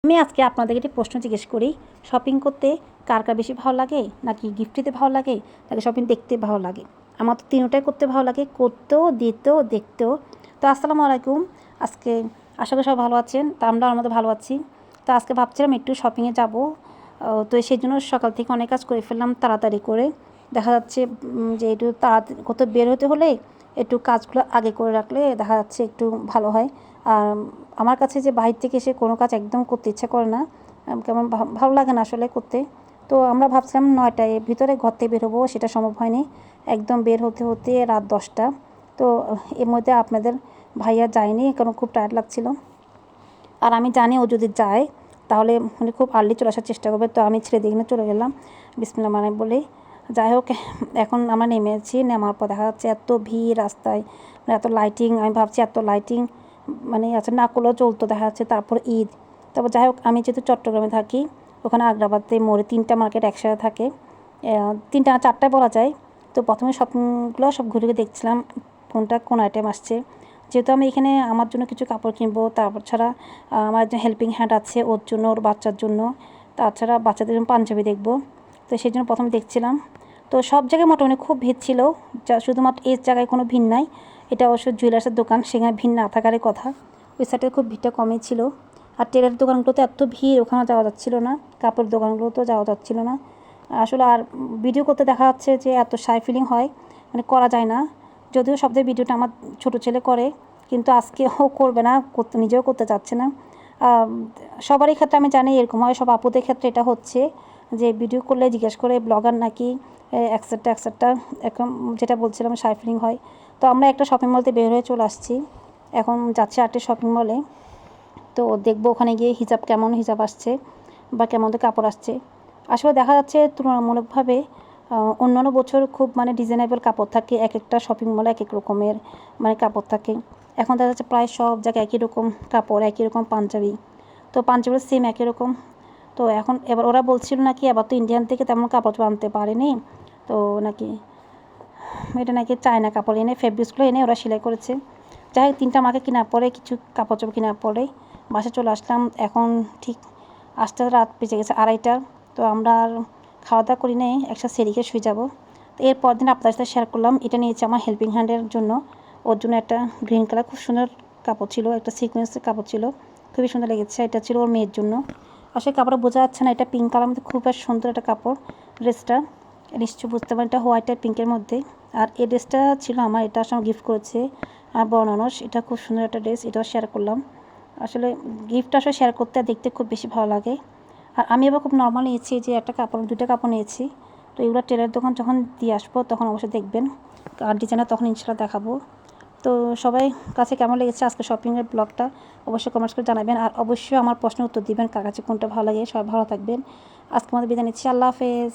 আমি আজকে আপনাদেরকে একটি প্রশ্ন জিজ্ঞেস করি, শপিং করতে কার বেশি ভালো লাগে, নাকি গিফট দিতে ভালো লাগে, নাকি শপিং দেখতে ভালো লাগে? আমার তো তিনটাই করতে ভালো লাগে, করতেও, দিতেও, দেখতেও। তো আসসালামু আলাইকুম। আজকে আশা করি সবাই ভালো আছেন, তা আমরা আমার মধ্যে ভালো আছি। তো আজকে ভাবছিলাম একটু শপিংয়ে যাব। তো সেই জন্য সকাল থেকে অনেক কাজ করে ফেললাম তাড়াতাড়ি করে। দেখা যাচ্ছে যে একটু তাড়াতাড়ি কোথাও বের হতে হলে একটু কাজগুলো আগে করে রাখলে দেখা যাচ্ছে একটু ভালো হয়। আর আমার কাছে যে বাহির থেকে এসে কোনো কাজ একদম করতে ইচ্ছা করে না, কেমন ভালো লাগে না আসলে করতে। তো আমরা ভাবছিলাম 9টায় ভিতরে ঘর থেকে বের হবো, সেটা সম্ভব হয়নি। একদম বের হতে হতে রাত 10টা। তো এর মধ্যে আপনাদের ভাইয়া যায়নি, কারণ খুব টায়ার্ড লাগছিল। আর আমি জানি ও যদি যায় তাহলে মানে খুব আর্লি চলে আসার চেষ্টা করবে। তো আমি ছেড়ে দিয়ে চলে গেলাম বিসমিল্লাহ মানে বলে। যাই হোক, এখন আমরা নেমেছি, নেমার পর দেখা যাচ্ছে এত ভিড় রাস্তায়, মানে এত লাইটিং। আমি ভাবছি এত লাইটিং মানে আচ্ছা না করলেও চলতো, দেখা যাচ্ছে তারপর ঈদ। তারপর যাই হোক, আমি যেহেতু চট্টগ্রামে থাকি, ওখানে আগ্রাবাদে মোড়ে 3টা মার্কেট একসাথে থাকে, 3টা না 4টায় বলা যায়। তো প্রথমে শপিংগুলো সব ঘুরে ঘুরে দেখছিলাম কোনটা কোন আইটেম আসছে। যেহেতু আমি এখানে আমার জন্য কিছু কাপড় কিনবো, তারপর ছাড়া আমার একজন হেল্পিং হ্যান্ড আছে, ওর জন্য, ওর বাচ্চার জন্য, তাছাড়া বাচ্চাদের জন্য পাঞ্জাবি দেখবো। তো সেই জন্য প্রথমে দেখছিলাম। তো সব জায়গায় মোটামুটি খুব ভিড় ছিল, যা শুধুমাত্র এই জায়গায় কোনো ভিড় নাই। এটা অবশ্য জুয়েলার্সের দোকান, সেখানে ভিড় না থাকারই কথা। ওই সাইডে খুব ভিড়টা কমই ছিল। আর টেলার দোকানগুলোতে এত ভিড়, ওখানে যাওয়া যাচ্ছিল না। কাপড়ের দোকানগুলোতেও যাওয়া যাচ্ছিল না আসলে। আর ভিডিও করতে দেখা যাচ্ছে যে এত শাই ফিলিং হয়, মানে করা যায় না। যদিও সব থেকে ভিডিওটা আমার ছোটো ছেলে করে, কিন্তু আজকে ও করবে না, করতে নিজেও করতে চাচ্ছে না। সবারই ক্ষেত্রে আমি জানি এরকম হয়, সব আপুদের ক্ষেত্রে এটা হচ্ছে যে ভিডিও করলে জিজ্ঞেস করে ব্লগার নাকি একসেট্রা একসেট্রা, এখন যেটা বলছিলাম শাই ফিলিং হয়। তো আমরা একটা শপিং মলতে বের হয়ে চলে আসছি, এখন যাচ্ছি আরেকটা শপিং মলে। তো দেখবো ওখানে গিয়ে হিজাব কেমন হিজাব আসছে বা কেমন কাপড় আসছে। আসলে দেখা যাচ্ছে তুলনামূলকভাবে অন্যান্য বছর খুব মানে ডিজাইনেবল কাপড় থাকে, এক একটা শপিং মলে এক এক রকমের মানে কাপড় থাকে। এখন দেখা যাচ্ছে প্রায় সব জায়গায় একই রকম কাপড়, একই রকম পাঞ্জাবি। তো পাঞ্জাবির সেম একই রকম। তো এখন এবার ওরা বলছিল নাকি এবার তো ইন্ডিয়ান থেকে তেমন কাপড় আনতে পারেনি, তো নাকি এটা নাকি চায়না কাপড় এনে ফেব্রিক্সগুলো এনে ওরা সেলাই করেছে। যাই হোক, 3টা মাকে কেনার পরে কিছু কাপড় চোপড় কেনার পরে বাসে চলে আসলাম। এখন ঠিক আস্তে রাত বেজে গেছে 2:30টা। তো আমরা আর খাওয়া দাওয়া করি নেই, একসাথে সেরিকে শুয়ে যাবো। তো এরপর দিন আপনাদের সাথে শেয়ার করলাম, এটা নিয়েছি আমার হেল্পিং হ্যান্ডের জন্য। ওর জন্য একটা গ্রিন কালার খুব সুন্দর কাপড় ছিল, একটা সিকোয়েন্সের কাপড় ছিল, খুবই সুন্দর লেগেছে। এটা ছিল ওর মেয়ের জন্য। আসলে কাপড়টা বোঝা যাচ্ছে না, এটা পিঙ্ক কালার মধ্যে খুব সুন্দর একটা কাপড়। ড্রেসটা নিশ্চয়ই বুঝতে পারেন, এটা হোয়াইট আর পিঙ্কের মধ্যে। আর এই ড্রেসটা ছিল আমার, এটা আসলে গিফট করেছে আর বর্ণানস। এটা খুব সুন্দর একটা ড্রেস, এটাও শেয়ার করলাম। আসলে গিফট আসলে শেয়ার করতে আর দেখতে খুব বেশি ভালো লাগে। আর আমি এবার খুব নর্মাল নিয়েছি, যে একটা কাপড় 2টা কাপড় নিয়েছি। তো এগুলো টেলার দোকান যখন দিয়ে আসবো তখন অবশ্যই দেখবেন, আর ডিজাইনটা তখন ইনশাল্লাহ দেখাবো। তো সবাই কাছে কেমন লেগেছে আজকে শপিংয়ের ব্লগটা অবশ্যই কমেন্টস করে জানাবেন। আর অবশ্যই আমার প্রশ্নের উত্তর দিবেন, কার কাছে কোনটা ভালো লাগে। সবাই ভালো থাকবেন। আজকে আমাদের বিদায় নিচ্ছি, আল্লাহ হাফেজ।